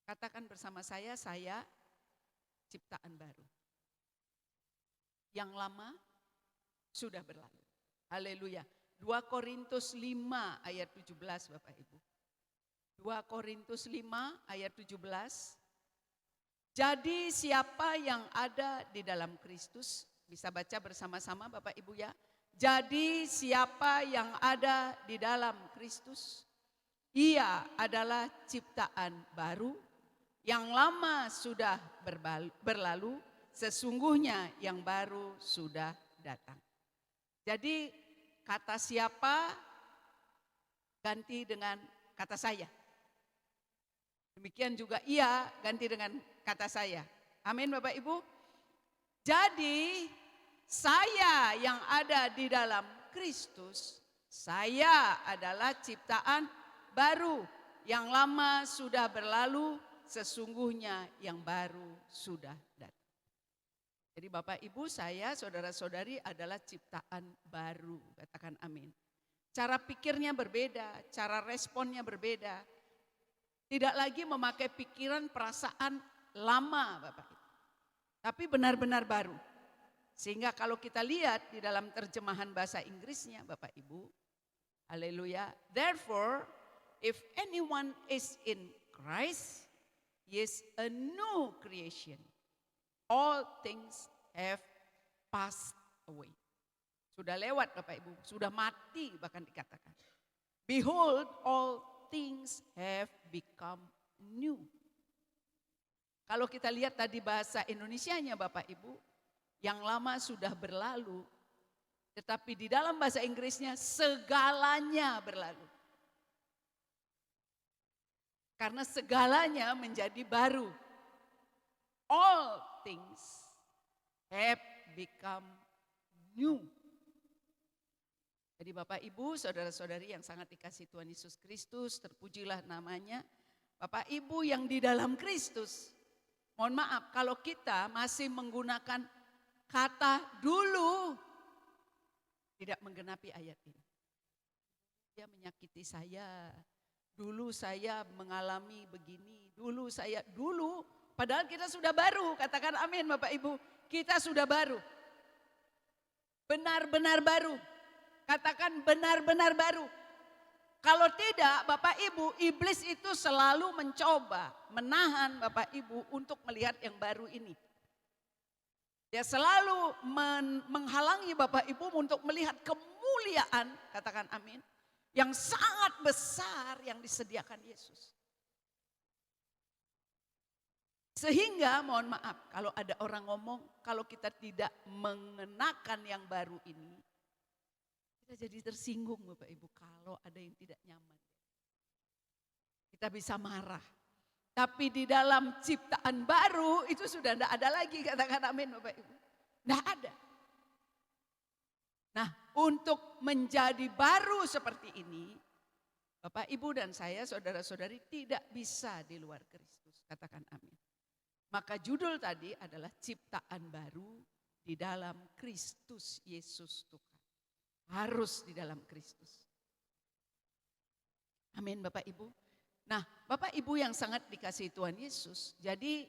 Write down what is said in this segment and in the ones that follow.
Katakan bersama saya ciptaan baru. Yang lama sudah berlalu. Haleluya. 2 Korintus 5 ayat 17 Bapak Ibu. 2 Korintus 5 ayat 17. Jadi siapa yang ada di dalam Kristus, bisa baca bersama-sama Bapak Ibu ya. Jadi siapa yang ada di dalam Kristus, ia adalah ciptaan baru, yang lama sudah berlalu, sesungguhnya yang baru sudah datang. Jadi kata siapa ganti dengan kata saya. Demikian juga ia ganti dengan kata saya. Amin Bapak Ibu. Jadi saya yang ada di dalam Kristus, saya adalah ciptaan baru. Yang lama sudah berlalu, sesungguhnya yang baru sudah datang. Jadi Bapak Ibu, saya saudara-saudari adalah ciptaan baru. Katakan amin. Cara pikirnya berbeda, cara responnya berbeda. Tidak lagi memakai pikiran perasaan lama Bapak Ibu. Tapi benar-benar baru. Sehingga kalau kita lihat di dalam terjemahan bahasa Inggrisnya Bapak Ibu, haleluya. Therefore, if anyone is in Christ, he is a new creation. All things have passed away. Sudah lewat Bapak Ibu, sudah mati bahkan dikatakan. Behold, all things have become new. Kalau kita lihat tadi bahasa Indonesianya Bapak Ibu, yang lama sudah berlalu, tetapi di dalam bahasa Inggrisnya segalanya berlalu. Karena segalanya menjadi baru. All things have become new. Jadi Bapak Ibu, saudara-saudari yang sangat dikasihi Tuhan Yesus Kristus, terpujilah namanya. Bapak Ibu yang di dalam Kristus, mohon maaf kalau kita masih menggunakan kata dulu, tidak menggenapi ayat ini. Dia menyakiti saya, dulu saya mengalami begini, dulu, padahal kita sudah baru, katakan amin Bapak Ibu, kita sudah baru. Benar-benar baru, katakan benar-benar baru. Kalau tidak Bapak Ibu, iblis itu selalu mencoba menahan Bapak Ibu untuk melihat yang baru ini. Dia selalu menghalangi Bapak Ibu untuk melihat kemuliaan, katakan amin, yang sangat besar yang disediakan Yesus. Sehingga mohon maaf kalau ada orang ngomong, kalau kita tidak mengenakan yang baru ini, kita jadi tersinggung Bapak Ibu kalau ada yang tidak nyaman. Kita bisa marah. Tapi di dalam ciptaan baru itu sudah tidak ada lagi, katakan amin Bapak Ibu. Tidak ada. Nah, untuk menjadi baru seperti ini, Bapak Ibu dan saya saudara-saudari tidak bisa di luar Kristus, katakan amin. Maka judul tadi adalah ciptaan baru di dalam Kristus Yesus Tuhan. Harus di dalam Kristus. Amin Bapak Ibu. Nah, Bapak Ibu yang sangat dikasihi Tuhan Yesus, jadi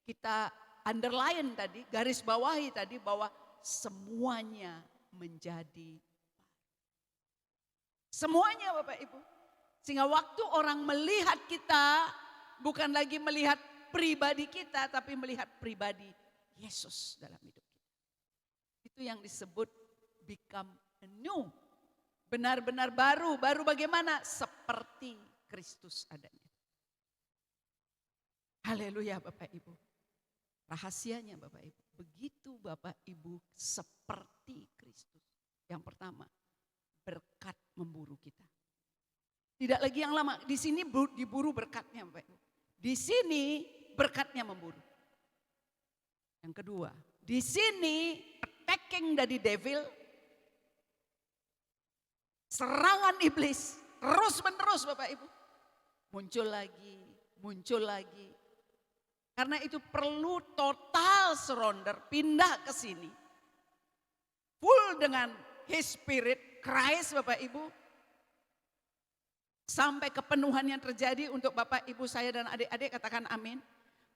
kita underline tadi, garis bawahi tadi bahwa semuanya menjadi baru. Semuanya Bapak Ibu. Sehingga waktu orang melihat kita, bukan lagi melihat pribadi kita, tapi melihat pribadi Yesus dalam hidup kita. Itu yang disebut become new. Benar-benar baru. Baru bagaimana? Seperti Kristus adanya. Haleluya Bapak Ibu. Rahasianya Bapak Ibu. Begitu Bapak Ibu seperti Kristus. Yang pertama, berkat memburu kita. Tidak lagi yang lama. Di sini diburu berkatnya Bapak Ibu. Di sini berkatnya memburu. Yang kedua, di sini attacking dari devil, serangan iblis terus menerus Bapak Ibu. Muncul lagi. Karena itu perlu total surrender, pindah ke sini. Full dengan His Spirit, Christ Bapak Ibu. Sampai kepenuhan yang terjadi untuk Bapak, Ibu saya dan adik-adik, katakan amin.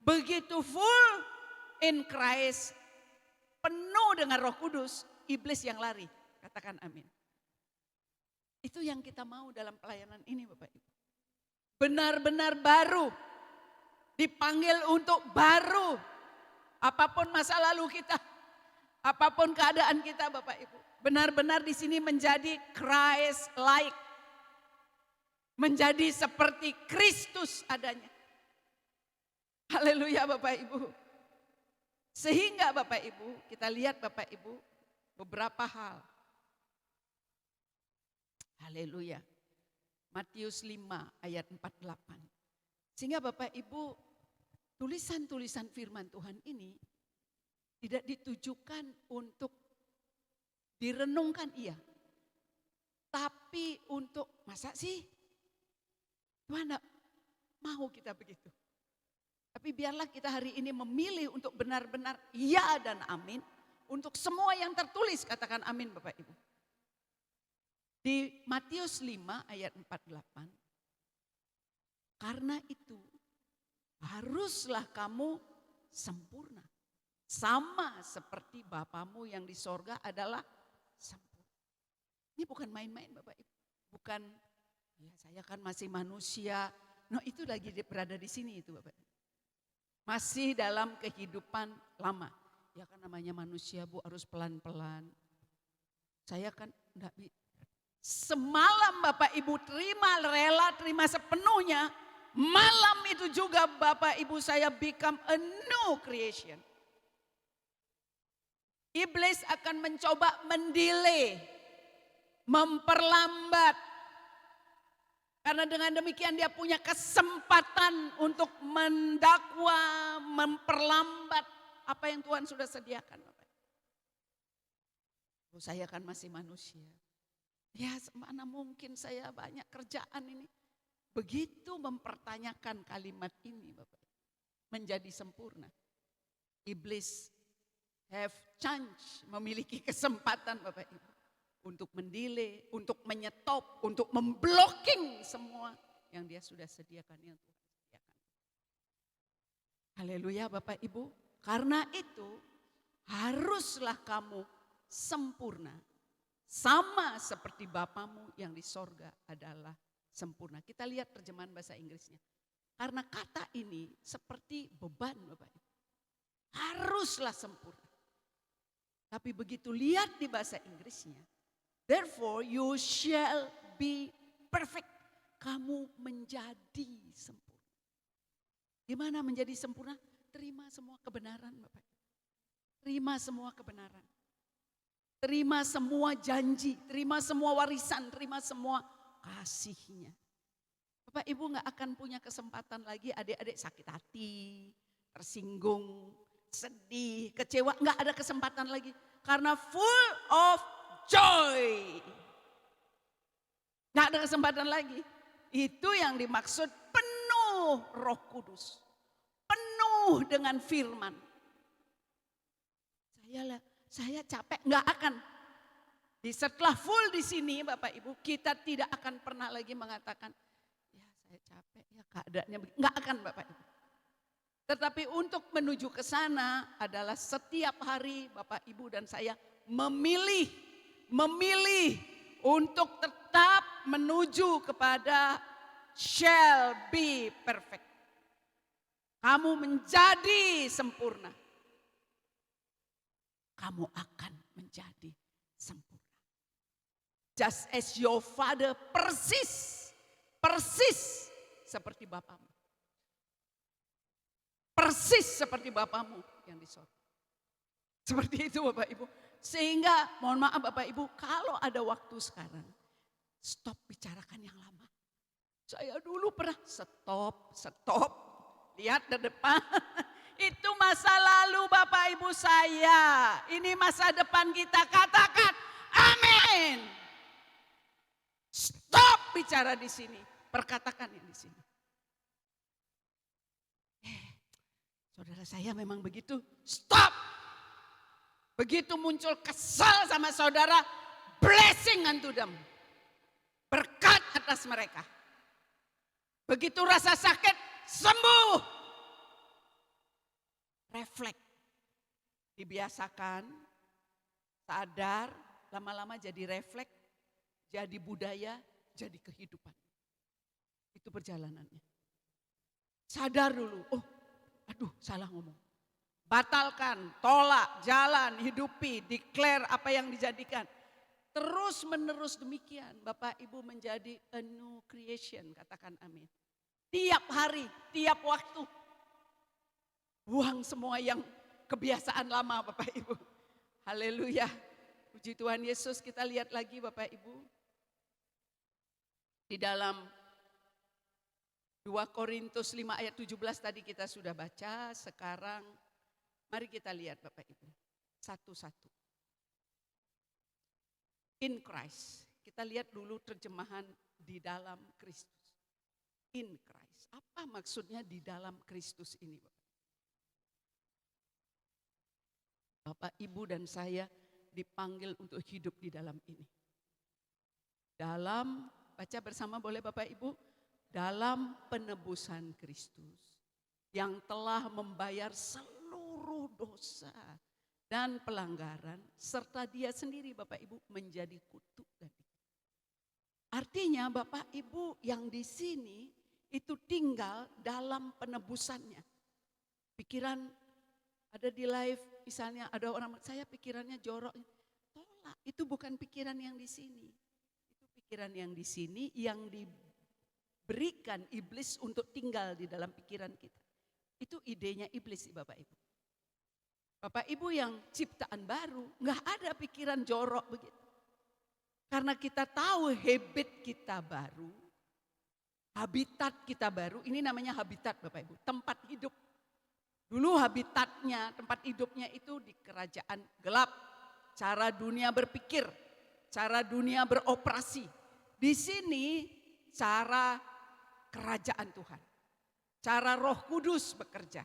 Begitu full in Christ, penuh dengan Roh Kudus, iblis yang lari. Katakan amin. Itu yang kita mau dalam pelayanan ini Bapak Ibu. Benar-benar baru. Dipanggil untuk baru. Apapun masa lalu kita, apapun keadaan kita Bapak Ibu. Benar-benar di sini menjadi Christ-like. Menjadi seperti Kristus adanya. Haleluya Bapak Ibu. Sehingga Bapak Ibu, kita lihat Bapak Ibu beberapa hal. Haleluya. Matius 5 ayat 48. Sehingga Bapak Ibu, tulisan-tulisan firman Tuhan ini tidak ditujukan untuk direnungkan iya. Tapi untuk, masa sih Tuhan mau kita begitu. Tapi biarlah kita hari ini memilih untuk benar-benar iya dan amin. Untuk semua yang tertulis, katakan amin Bapak Ibu. Di Matius 5 ayat 48. Karena itu haruslah kamu sempurna. Sama seperti Bapamu yang di sorga adalah sempurna. Ini bukan main-main Bapak Ibu. Bukan, ya saya kan masih manusia. No itu lagi berada di sini itu Bapak Ibu. Masih dalam kehidupan lama. Ya kan namanya manusia Bu, harus pelan-pelan. Saya kan enggak bisa. Semalam Bapak Ibu rela terima sepenuhnya. Malam itu juga Bapak Ibu saya become a new creation. Iblis akan mencoba mendelay, memperlambat. Karena dengan demikian dia punya kesempatan untuk mendakwa, memperlambat apa yang Tuhan sudah sediakan. Bapak. Saya kan masih manusia. Ya mana mungkin saya banyak kerjaan ini. Begitu mempertanyakan kalimat ini Bapak. Menjadi sempurna. Iblis have chance, memiliki kesempatan Bapak Ibu. Untuk mendelay, untuk menyetop, untuk memblocking semua yang dia sudah sediakan, yang Tuhan sediakan. Haleluya Bapak Ibu. Karena itu haruslah kamu sempurna. Sama seperti Bapamu yang di sorga adalah sempurna. Kita lihat terjemahan bahasa Inggrisnya. Karena kata ini seperti beban Bapak Ibu. Haruslah sempurna. Tapi begitu lihat di bahasa Inggrisnya. Therefore you shall be perfect. Kamu menjadi sempurna. Gimana menjadi sempurna? Terima semua kebenaran Bapak. Terima semua kebenaran. Terima semua janji. Terima semua warisan. Terima semua kasihnya. Bapak Ibu gak akan punya kesempatan lagi adik-adik sakit hati. Tersinggung. Sedih. Kecewa. Gak ada kesempatan lagi. Karena full of joy. Gak ada kesempatan lagi. Itu yang dimaksud penuh Roh Kudus. Penuh dengan firman. Saya capek, gak akan. Setelah full di sini Bapak Ibu, kita tidak akan pernah lagi mengatakan, ya saya capek, ya keadaannya begini. Gak akan Bapak Ibu. Tetapi untuk menuju ke sana adalah setiap hari Bapak Ibu dan saya memilih untuk tetap menuju kepada shall be perfect. Kamu menjadi sempurna. Kamu akan menjadi sempurna. Just as your father persis seperti Bapamu. Persis seperti Bapamu yang di sorga. Seperti itu Bapak Ibu. Sehingga mohon maaf Bapak Ibu, kalau ada waktu sekarang, stop bicarakan yang lama. Saya dulu pernah stop. Lihat ke depan. Itu masa lalu Bapak Ibu saya. Ini masa depan kita, katakan amin. Stop bicara di sini. Perkatakan yang di sini. Saudara saya memang begitu. Stop. Begitu muncul kesal sama saudara, blessing unto them. Berkat atas mereka. Begitu rasa sakit, sembuh. Refleks. Dibiasakan, sadar, lama-lama jadi refleks, jadi budaya, jadi kehidupan. Itu perjalanannya. Sadar dulu, oh aduh salah ngomong. Batalkan, tolak, jalan, hidupi, declare apa yang dijadikan. Terus menerus demikian, Bapak Ibu menjadi a new creation, katakan amin. Tiap hari, tiap waktu. Buang semua yang kebiasaan lama Bapak Ibu. Haleluya. Puji Tuhan Yesus, kita lihat lagi Bapak Ibu. Di dalam 2 Korintus 5 ayat 17 tadi kita sudah baca, sekarang mari kita lihat Bapak Ibu. Satu-satu. In Christ. Kita lihat dulu terjemahan di dalam Kristus. In Christ. Apa maksudnya di dalam Kristus ini Bapak? Bapak, Ibu dan saya dipanggil untuk hidup di dalam ini. Dalam, baca bersama boleh Bapak Ibu? Dalam penebusan Kristus yang telah membayar seluruh dosa dan pelanggaran serta dia sendiri Bapak Ibu menjadi kutuk dan artinya Bapak Ibu yang di sini itu tinggal dalam penebusannya. Pikiran ada di live misalnya ada orang saya pikirannya jorok, tolak, itu bukan pikiran yang di sini. Itu pikiran yang di sini yang diberikan iblis untuk tinggal di dalam pikiran kita. Itu idenya iblis Bapak Ibu. Bapak Ibu yang ciptaan baru, nggak ada pikiran jorok begitu. Karena kita tahu habit kita baru, habitat kita baru, ini namanya habitat Bapak Ibu, tempat hidup. Dulu habitatnya, tempat hidupnya itu di kerajaan gelap. Cara dunia berpikir, cara dunia beroperasi. Di sini cara kerajaan Tuhan, cara Roh Kudus bekerja.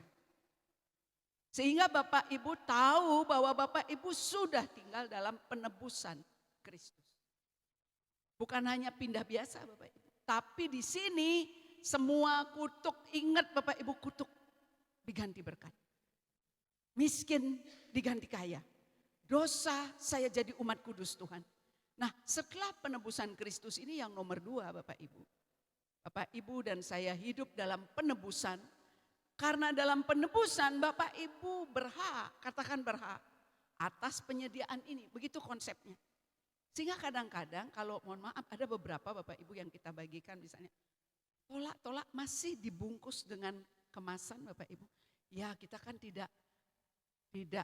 Sehingga Bapak Ibu tahu bahwa Bapak Ibu sudah tinggal dalam penebusan Kristus. Bukan hanya pindah biasa Bapak Ibu. Tapi di sini semua kutuk, ingat Bapak Ibu, kutuk diganti berkat. Miskin diganti kaya. Dosa saya jadi umat kudus Tuhan. Nah setelah penebusan Kristus ini yang nomor 2 Bapak Ibu. Bapak Ibu dan saya hidup dalam penebusan. Karena dalam penebusan Bapak Ibu berhak, katakan berhak, atas penyediaan ini. Begitu konsepnya. Sehingga kadang-kadang kalau mohon maaf ada beberapa Bapak Ibu yang kita bagikan misalnya. Tolak-tolak masih dibungkus dengan kemasan Bapak Ibu. Ya kita kan tidak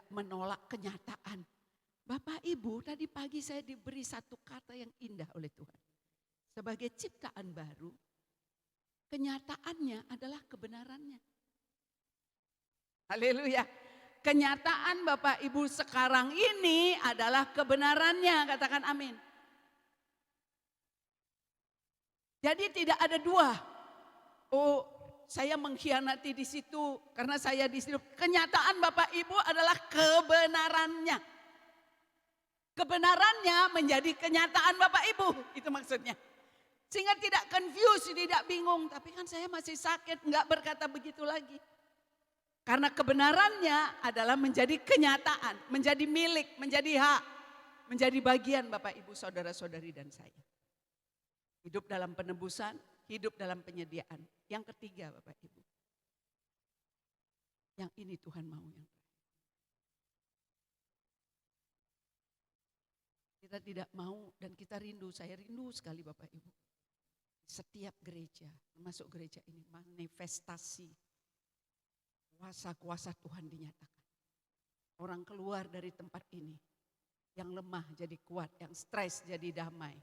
menolak kenyataan. Bapak Ibu tadi pagi saya diberi satu kata yang indah oleh Tuhan. Sebagai ciptaan baru, kenyataannya adalah kebenarannya. Haleluya. Kenyataan Bapak Ibu sekarang ini adalah kebenarannya, katakan amin. Jadi tidak ada dua. Oh, saya mengkhianati di situ karena saya di situ. Kenyataan Bapak Ibu adalah kebenarannya. Kebenarannya menjadi kenyataan Bapak Ibu, itu maksudnya. Sehingga tidak confused, tidak bingung. Tapi kan saya masih sakit, enggak berkata begitu lagi. Karena kebenarannya adalah menjadi kenyataan, menjadi milik, menjadi hak, menjadi bagian Bapak Ibu, saudara-saudari dan saya. Hidup dalam penebusan, hidup dalam penyediaan. Yang ketiga Bapak Ibu. Yang ini Tuhan mau yang kita tidak mau dan kita rindu, saya rindu sekali Bapak Ibu. Setiap gereja, termasuk gereja ini, manifestasi kuasa-kuasa Tuhan dinyatakan. Orang keluar dari tempat ini, yang lemah jadi kuat, yang stres jadi damai,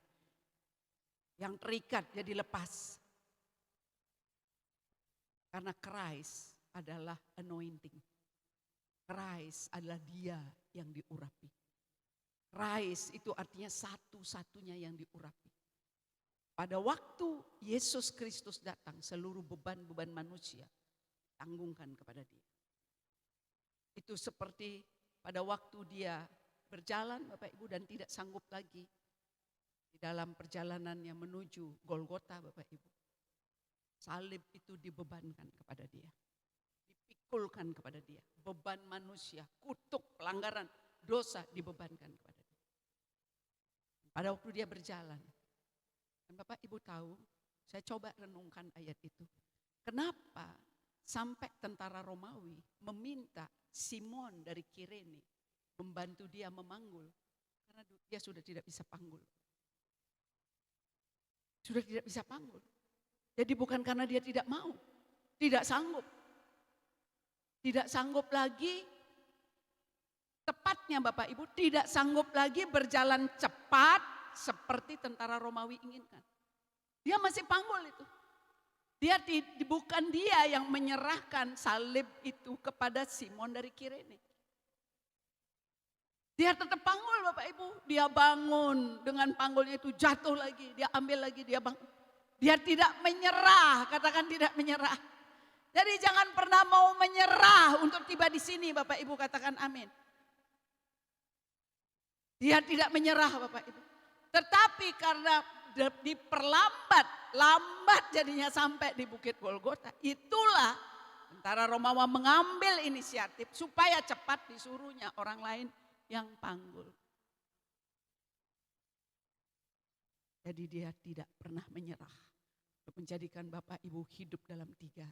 yang terikat jadi lepas. Karena Christ adalah anointing. Christ adalah dia yang diurapi. Christ itu artinya satu-satunya yang diurapi. Pada waktu Yesus Kristus datang, seluruh beban-beban manusia tanggungkan kepada dia. Itu seperti pada waktu dia berjalan Bapak Ibu dan tidak sanggup lagi di dalam perjalanannya menuju Golgota Bapak Ibu. Salib itu dibebankan kepada dia. Dipikulkan kepada dia. Beban manusia, kutuk, pelanggaran, dosa dibebankan kepada dia. Pada waktu dia berjalan. Dan Bapak Ibu tahu, saya coba renungkan ayat itu. Kenapa sampai tentara Romawi meminta Simon dari Kirene membantu dia memanggul? Karena dia sudah tidak bisa panggul. Sudah tidak bisa panggul. Jadi bukan karena dia tidak mau, tidak sanggup. Tidak sanggup lagi, tepatnya Bapak Ibu, tidak sanggup lagi berjalan cepat seperti tentara Romawi inginkan. Dia masih panggul itu. Bukan dia yang menyerahkan salib itu kepada Simon dari Kirene. Dia tetap panggul Bapak Ibu, dia bangun dengan panggulnya itu jatuh lagi, dia ambil lagi, dia bangun. Dia tidak menyerah, katakan tidak menyerah. Jadi jangan pernah mau menyerah untuk tiba di sini Bapak Ibu, katakan amin. Dia tidak menyerah Bapak Ibu. Tetapi karena lambat jadinya sampai di Bukit Golgota. Itulah tentara Romawi mengambil inisiatif supaya cepat disuruhnya orang lain yang panggul. Jadi dia tidak pernah menyerah. Untuk menjadikan Bapak Ibu hidup dalam 3.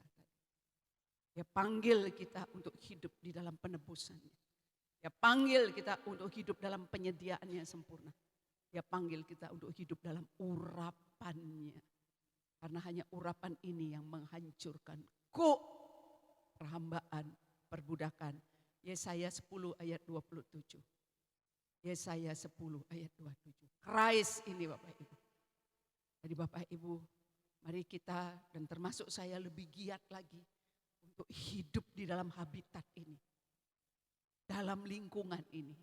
Dia panggil kita untuk hidup di dalam penebusannya. Dia panggil kita untuk hidup dalam penyediaannya sempurna. Dia panggil kita untuk hidup dalam urapannya. Karena hanya urapan ini yang menghancurkan perhambaan, perbudakan. Yesaya 10 ayat 27. Yesaya 10 ayat 27. Christ ini Bapak Ibu. Jadi Bapak Ibu, mari kita dan termasuk saya lebih giat lagi untuk hidup di dalam habitat ini. Dalam lingkungan ini.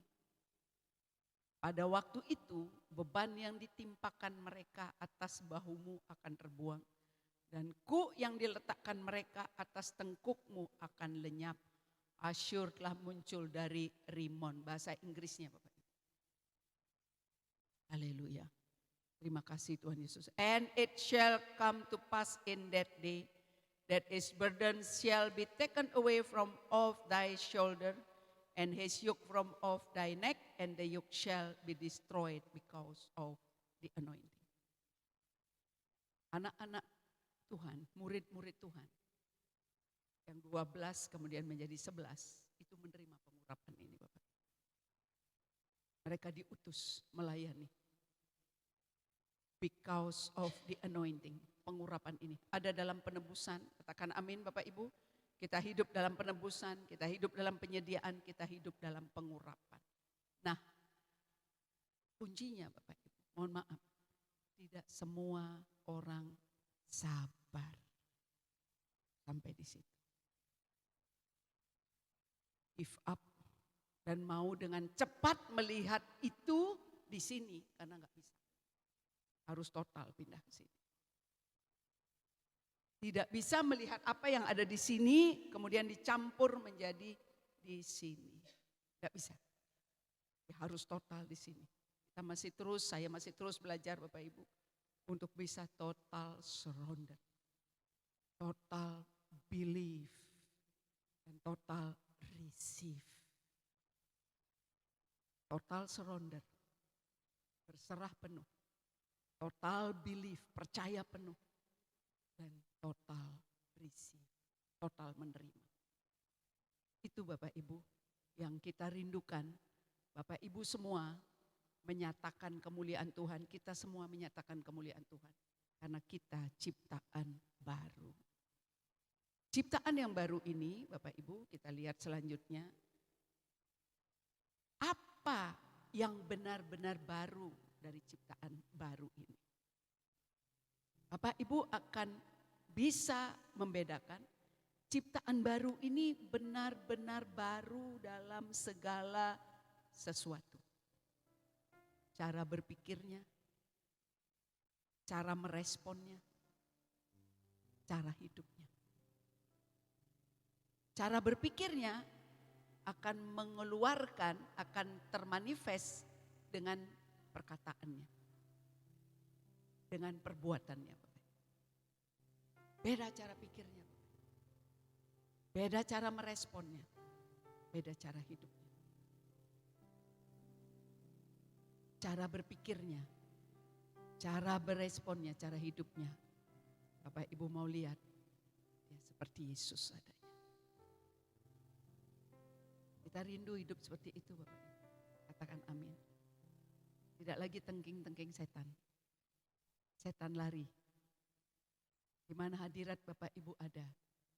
Pada waktu itu beban yang ditimpakan mereka atas bahumu akan terbuang. Dan yang diletakkan mereka atas tengkukmu akan lenyap. Asyur telah muncul dari Rimon. Bahasa Inggrisnya Bapak. Haleluya. Terima kasih Tuhan Yesus. And it shall come to pass in that day that his burden shall be taken away from off thy shoulder and his yoke from off thy neck, and the yoke shall be destroyed because of the anointing. Anak-anak Tuhan, murid-murid Tuhan yang 12 kemudian menjadi 11 itu menerima pengurapan ini Bapak. Mereka diutus melayani. Because of the anointing, pengurapan ini. Ada dalam penebusan, katakan amin Bapak Ibu. Kita hidup dalam penebusan, kita hidup dalam penyediaan, kita hidup dalam pengurapan. Nah, kuncinya Bapak Ibu, mohon maaf. Tidak semua orang sabar sampai di situ. Give up dan mau dengan cepat melihat itu di sini karena nggak bisa. Harus total pindah ke sini. Tidak bisa melihat apa yang ada di sini kemudian dicampur menjadi di sini. Tidak bisa. Ya, harus total di sini. Saya masih terus belajar Bapak Ibu untuk bisa total surrender. Total believe dan total receive. Total surrender. Berserah penuh. Total belief, percaya penuh. Dan total receive, total menerima. Itu Bapak Ibu yang kita rindukan. Bapak Ibu semua menyatakan kemuliaan Tuhan. Kita semua menyatakan kemuliaan Tuhan. Karena kita ciptaan baru. Ciptaan yang baru ini Bapak Ibu kita lihat selanjutnya. Apa yang benar-benar baru dari ciptaan baru ini? Bapak Ibu akan bisa membedakan ciptaan baru ini benar-benar baru dalam segala sesuatu. Cara berpikirnya, cara meresponnya, cara hidupnya. Cara berpikirnya akan mengeluarkan, akan termanifest dengan perkataannya. Dengan perbuatannya. Beda cara pikirnya. Beda cara meresponnya. Beda cara hidupnya. Cara berpikirnya. Cara beresponnya, cara hidupnya. Bapak Ibu mau lihat, ya seperti Yesus adanya. Kita rindu hidup seperti itu Bapak Ibu. Katakan amin. Tidak lagi tengking-tengking setan. Setan lari. Di mana hadirat Bapak Ibu ada,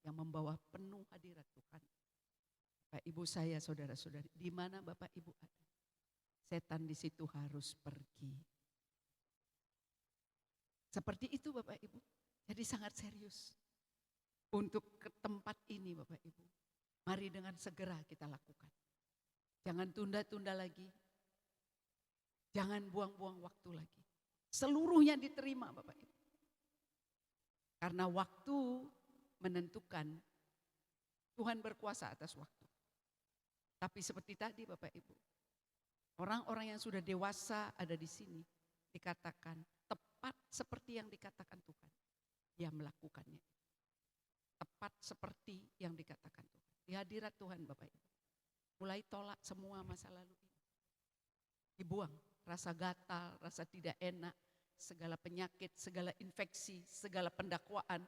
yang membawa penuh hadirat Tuhan. Bapak Ibu saya, saudara-saudari, di mana Bapak Ibu ada, setan di situ harus pergi. Seperti itu Bapak Ibu. Jadi sangat serius. Untuk ke tempat ini Bapak Ibu. Mari dengan segera kita lakukan. Jangan tunda-tunda lagi. Jangan buang-buang waktu lagi. Seluruhnya diterima Bapak Ibu. Karena waktu menentukan, Tuhan berkuasa atas waktu. Tapi seperti tadi Bapak Ibu. Orang-orang yang sudah dewasa ada di sini. Dikatakan tepat seperti yang dikatakan Tuhan. Dia melakukannya. Tepat seperti yang dikatakan Tuhan. Di hadirat Tuhan Bapak Ibu. Mulai tolak semua masa lalu ini. Dibuang rasa gatal, rasa tidak enak, segala penyakit, segala infeksi, segala pendakwaan,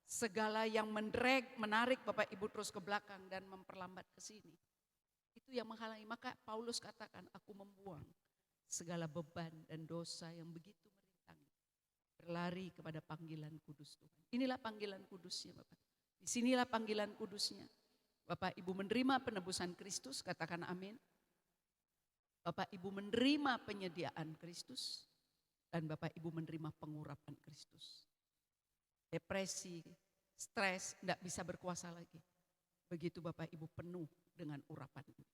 segala yang menarik Bapak Ibu terus ke belakang dan memperlambat ke sini. Itu yang menghalangi. Maka Paulus katakan, aku membuang segala beban dan dosa yang begitu merintangi. Berlari kepada panggilan kudus Tuhan. Inilah panggilan kudusnya Bapak. Disinilah panggilan kudusnya. Bapak Ibu menerima penebusan Kristus, katakan amin. Bapak Ibu menerima penyediaan Kristus. Dan Bapak Ibu menerima pengurapan Kristus. Depresi, stres, tidak bisa berkuasa lagi. Begitu Bapak Ibu penuh dengan urapan ini.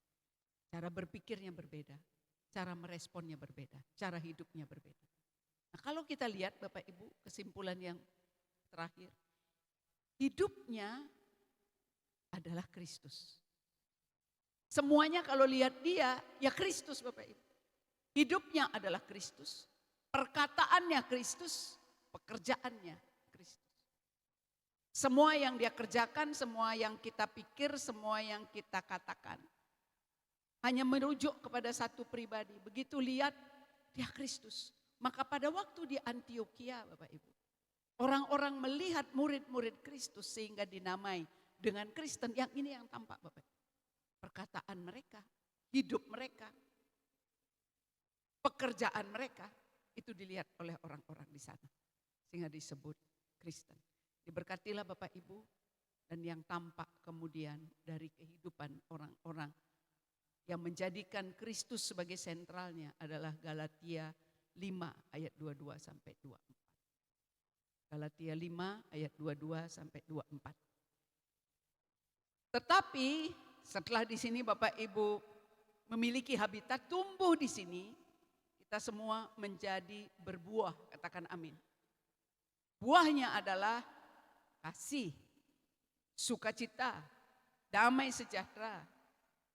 Cara berpikirnya berbeda. Cara meresponnya berbeda. Cara hidupnya berbeda. Nah kalau kita lihat Bapak Ibu, kesimpulan yang terakhir. Hidupnya adalah Kristus. Semuanya kalau lihat dia, ya Kristus Bapak Ibu. Hidupnya adalah Kristus. Perkataannya Kristus, pekerjaannya Kristus. Semua yang dia kerjakan, semua yang kita pikir, semua yang kita katakan. Hanya merujuk kepada satu pribadi. Begitu lihat, dia Kristus. Maka pada waktu di Antioquia Bapak Ibu. Orang-orang melihat murid-murid Kristus sehingga dinamai dengan Kristen. Yang ini yang tampak Bapak Ibu. Perkataan mereka, hidup mereka, pekerjaan mereka. Itu dilihat oleh orang-orang di sana. Sehingga disebut Kristen. Diberkatilah Bapak Ibu. Dan yang tampak kemudian dari kehidupan orang-orang. Yang menjadikan Kristus sebagai sentralnya adalah Galatia 5 ayat 22 sampai 24. Galatia 5 ayat 22 sampai 24. Tetapi setelah di sini Bapak Ibu memiliki habitat, tumbuh di sini, kita semua menjadi berbuah, katakan amin. Buahnya adalah kasih, sukacita, damai sejahtera,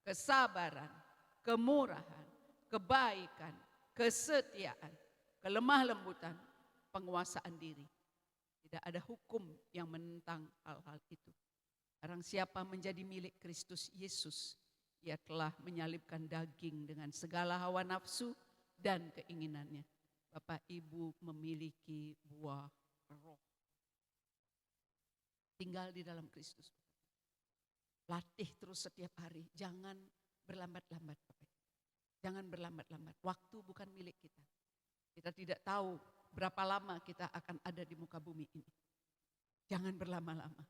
kesabaran, kemurahan, kebaikan, kesetiaan, kelemah lembutan, penguasaan diri. Tidak ada hukum yang menentang hal-hal itu. Barang siapa menjadi milik Kristus Yesus, ia telah menyalibkan daging dengan segala hawa nafsu dan keinginannya. Bapak Ibu memiliki buah roh. Tinggal di dalam Kristus. Latih terus setiap hari, jangan berlambat-lambat. Jangan berlambat-lambat, waktu bukan milik kita. Kita tidak tahu berapa lama kita akan ada di muka bumi ini. Jangan berlama-lama,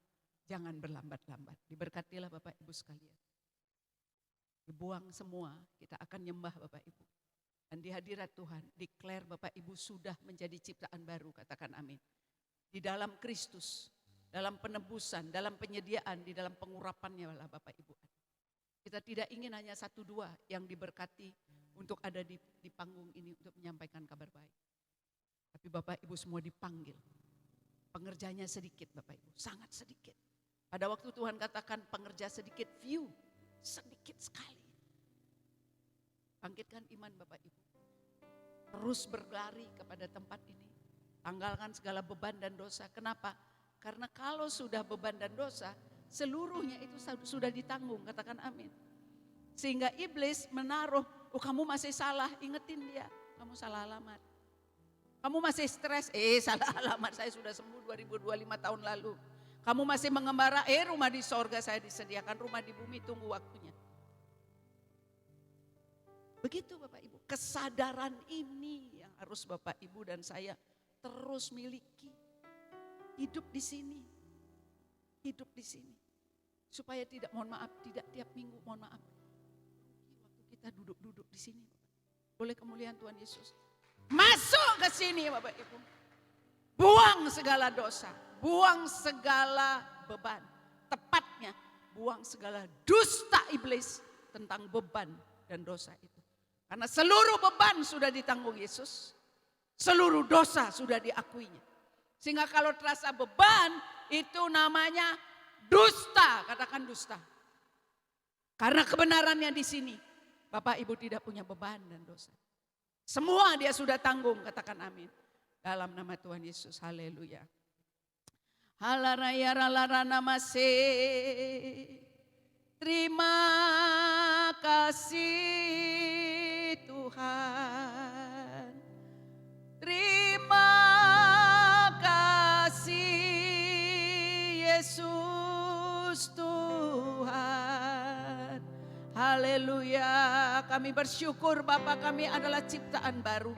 jangan berlambat-lambat. Diberkatilah Bapak Ibu sekalian. Dibuang semua, kita akan nyembah Bapak Ibu. Dan di hadirat Tuhan, declare Bapak Ibu sudah menjadi ciptaan baru, katakan amin. Di dalam Kristus, dalam penebusan, dalam penyediaan, di dalam pengurapannya lah Bapak Ibu. Kita tidak ingin hanya satu dua yang diberkati untuk ada di panggung ini untuk menyampaikan kabar baik. Tapi Bapak Ibu semua dipanggil. Pengerjanya sedikit Bapak Ibu, sangat sedikit. Pada waktu Tuhan katakan pengerja sedikit, few, sedikit sekali. Bangkitkan iman Bapak Ibu. Terus berlari kepada tempat ini. Tanggalkan segala beban dan dosa. Kenapa? Karena kalau sudah beban dan dosa, seluruhnya itu sudah ditanggung, katakan amin. Sehingga iblis menaruh, oh kamu masih salah, ingetin dia, kamu salah alamat. Kamu masih stres, salah alamat, saya sudah sembuh 2025 tahun lalu. Kamu masih mengembara, rumah di sorga saya disediakan, rumah di bumi tunggu waktunya. Begitu Bapak Ibu, kesadaran ini yang harus Bapak Ibu dan saya terus miliki. Hidup di sini, hidup di sini. Supaya tidak, mohon maaf, tidak tiap minggu, mohon maaf. Waktu kita duduk-duduk di sini. Boleh kemuliaan Tuhan Yesus. Masuk ke sini Bapak Ibu. Buang segala dosa, buang segala beban. Tepatnya, buang segala dusta iblis tentang beban dan dosa itu. Karena seluruh beban sudah ditanggung Yesus. Seluruh dosa sudah diakuinya. Sehingga kalau terasa beban itu namanya dusta. Katakan dusta. Karena kebenarannya di sini. Bapak Ibu tidak punya beban dan dosa. Semua dia sudah tanggung. Katakan amin. Dalam nama Tuhan Yesus. Haleluya. Halaraya ralara namase. Terima kasih Tuhan, terima kasih Yesus Tuhan. Haleluya, kami bersyukur Bapa, kami adalah ciptaan baru.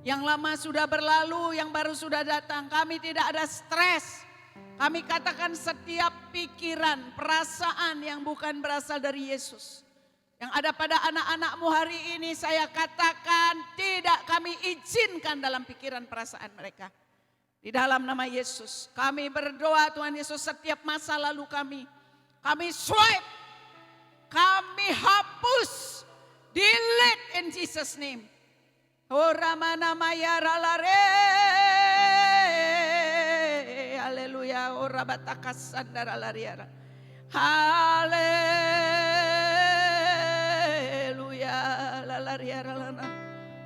Yang lama sudah berlalu, yang baru sudah datang. Kami tidak ada stres. Kami katakan setiap pikiran, perasaan yang bukan berasal dari Yesus. Yang ada pada anak-anakmu hari ini saya katakan tidak kami izinkan dalam pikiran perasaan mereka. Di dalam nama Yesus kami berdoa Tuhan Yesus, setiap masa lalu kami swipe, kami hapus, delete in Jesus name. Oramana maya ralare, haleluya, orabatakas sandara lariara,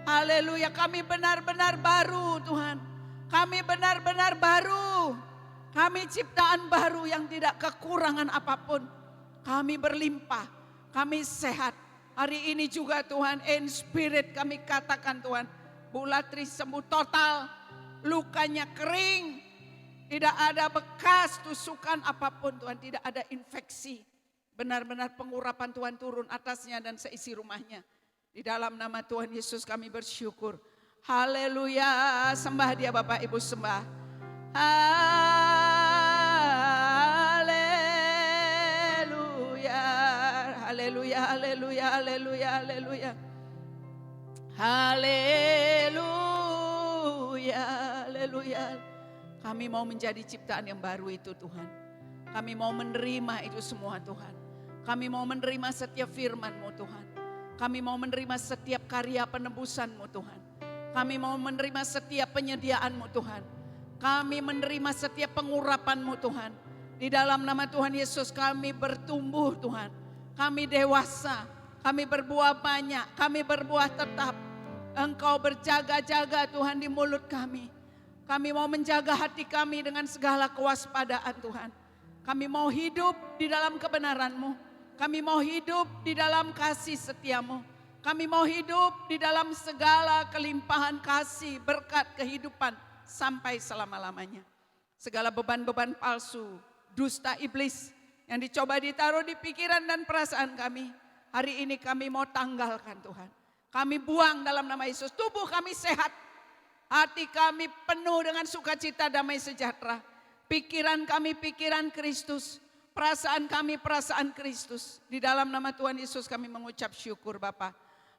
haleluya, kami benar-benar baru Tuhan. Kami benar-benar baru. Kami ciptaan baru yang tidak kekurangan apapun. Kami berlimpah, kami sehat. Hari ini juga Tuhan, in spirit kami katakan Tuhan, Bu Latri sembuh total, lukanya kering, tidak ada bekas tusukan apapun Tuhan, tidak ada infeksi. Benar-benar pengurapan Tuhan turun atasnya dan seisi rumahnya. Di dalam nama Tuhan Yesus kami bersyukur. Haleluya, sembah dia Bapak Ibu, sembah. Haleluya, haleluya, haleluya, haleluya, haleluya. Haleluya, haleluya. Kami mau menjadi ciptaan yang baru itu Tuhan. Kami mau menerima itu semua Tuhan. Kami mau menerima setiap firman-Mu Tuhan. Kami mau menerima setiap karya penebusan-Mu Tuhan. Kami mau menerima setiap penyediaan-Mu Tuhan. Kami menerima setiap pengurapan-Mu Tuhan. Di dalam nama Tuhan Yesus kami bertumbuh Tuhan. Kami dewasa, kami berbuah banyak, kami berbuah tetap. Engkau berjaga-jaga Tuhan di mulut kami. Kami mau menjaga hati kami dengan segala kewaspadaan Tuhan. Kami mau hidup di dalam kebenaran-Mu. Kami mau hidup di dalam kasih setia-Mu. Kami mau hidup di dalam segala kelimpahan kasih, berkat kehidupan sampai selama-lamanya. Segala beban-beban palsu, dusta iblis yang dicoba ditaruh di pikiran dan perasaan kami, hari ini kami mau tanggalkan Tuhan. Kami buang dalam nama Yesus. Tubuh kami sehat, hati kami penuh dengan sukacita, damai sejahtera. Pikiran kami pikiran Kristus, perasaan kami perasaan Kristus. Di dalam nama Tuhan Yesus kami mengucap syukur Bapa.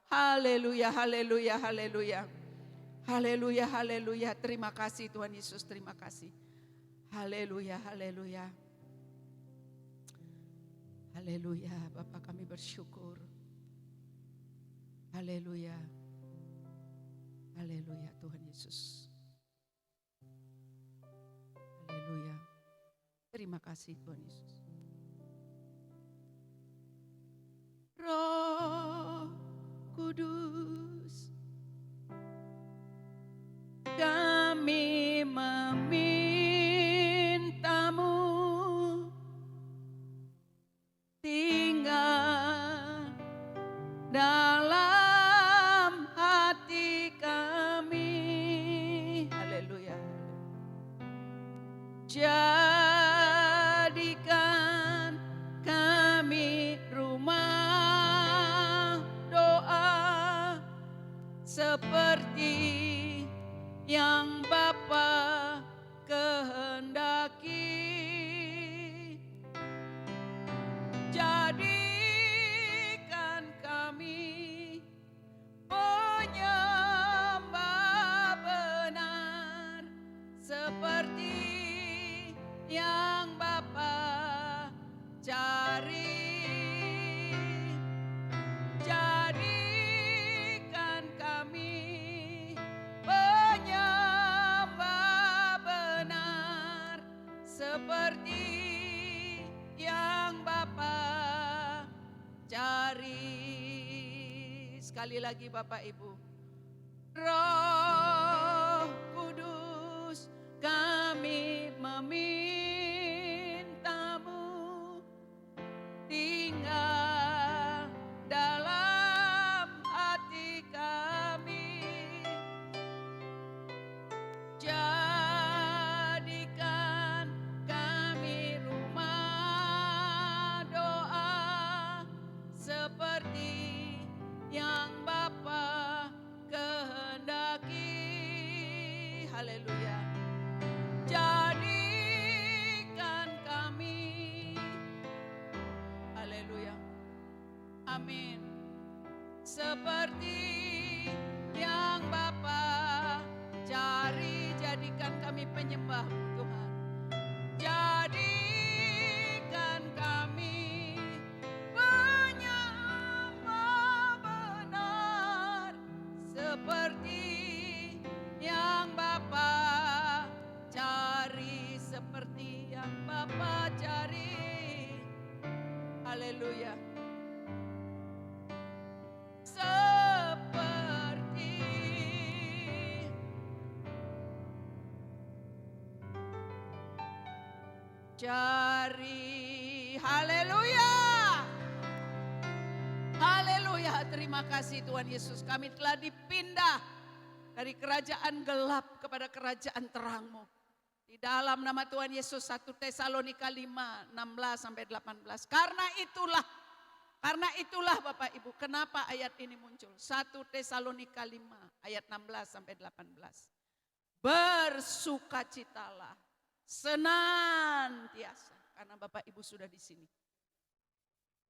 Haleluya, haleluya, haleluya. Haleluya, haleluya. Terima kasih Tuhan Yesus, terima kasih. Haleluya, haleluya. Haleluya, Bapa kami bersyukur. Haleluya. Haleluya Tuhan Yesus. Haleluya. Terima kasih Tuhan Yesus. Roh Kudus, kami meminta seperti yang Bapa kehendaki. Jadikan kami penyembah benar seperti yang Bapa cari. Jadikan kami penyembah benar seperti yang Bapa cari. Sekali lagi Bapak Ibu. Roh Kudus, kami meminta-Mu tinggal dalam hati kami. Jadikan kami rumah doa seperti yang Bapa kehendaki. Haleluya. Jadikan kami, haleluya, amin, seperti yang Bapa cari. Jadikan kami penyembah Tuhan. Jadikan kami penyembah benar seperti yang Bapa cari, seperti yang Bapa cari. Haleluya. Seperti cari. Haleluya. Haleluya. Terima kasih Tuhan Yesus. Kami telah dipindah dari kerajaan gelap kepada kerajaan terang-Mu. Di dalam nama Tuhan Yesus, 1 Tesalonika 5, 16-18. Karena itulah Bapak Ibu, kenapa ayat ini muncul? 1 Tesalonika 5 ayat 16-18. Bersukacitalah senantiasa, karena Bapak Ibu sudah di sini.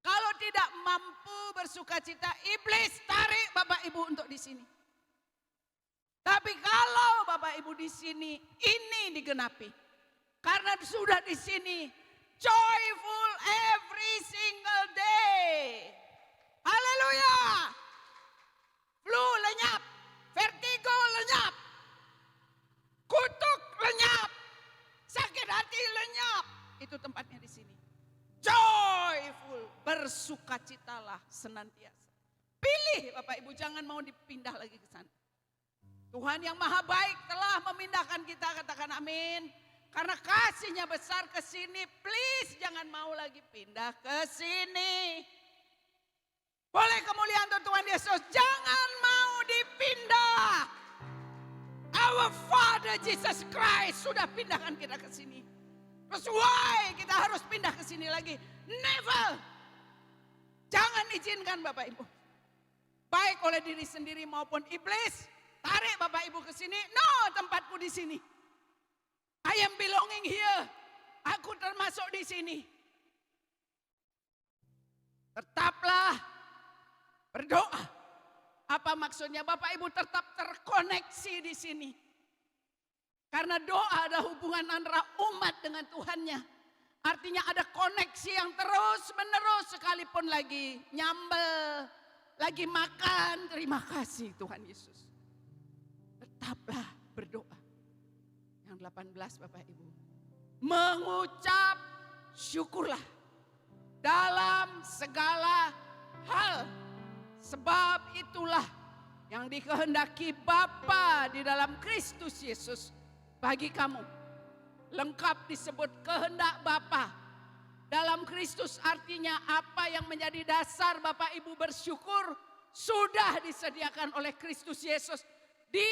Kalau tidak mampu bersukacita, iblis tarik Bapak Ibu untuk di sini. Tapi kalau Bapak Ibu di sini, ini digenapi. Karena sudah di sini, joyful every single day. Haleluya. Flu lenyap, vertigo lenyap, kutuk lenyap, sakit hati lenyap. Itu tempatnya di sini. Joyful, bersukacitalah senantiasa. Pilih Bapak Ibu, jangan mau dipindah lagi ke sana. Tuhan yang maha baik telah memindahkan kita, katakan amin. Karena kasihnya besar ke sini, please jangan mau lagi pindah ke sini. Boleh kemuliaan untuk Tuhan Yesus, jangan mau dipindah. Our Father Jesus Christ sudah pindahkan kita ke sini. Terus why kita harus pindah ke sini lagi? Never. Jangan izinkan Bapak Ibu. Baik oleh diri sendiri maupun iblis. Tarik Bapak Ibu ke sini. No, tempatku di sini. I am belonging here. Aku termasuk di sini. Tetaplah berdoa. Apa maksudnya? Bapak Ibu tetap terkoneksi di sini. Karena doa adalah hubungan antara umat dengan Tuhannya. Artinya ada koneksi yang terus menerus, sekalipun lagi nyambel, lagi makan. Terima kasih Tuhan Yesus. Tetaplah berdoa. Yang 18 Bapak Ibu. Mengucap syukurlah dalam segala hal. Sebab itulah yang dikehendaki Bapa di dalam Kristus Yesus bagi kamu. Lengkap disebut kehendak Bapa. Dalam Kristus artinya apa yang menjadi dasar Bapak Ibu bersyukur sudah disediakan oleh Kristus Yesus di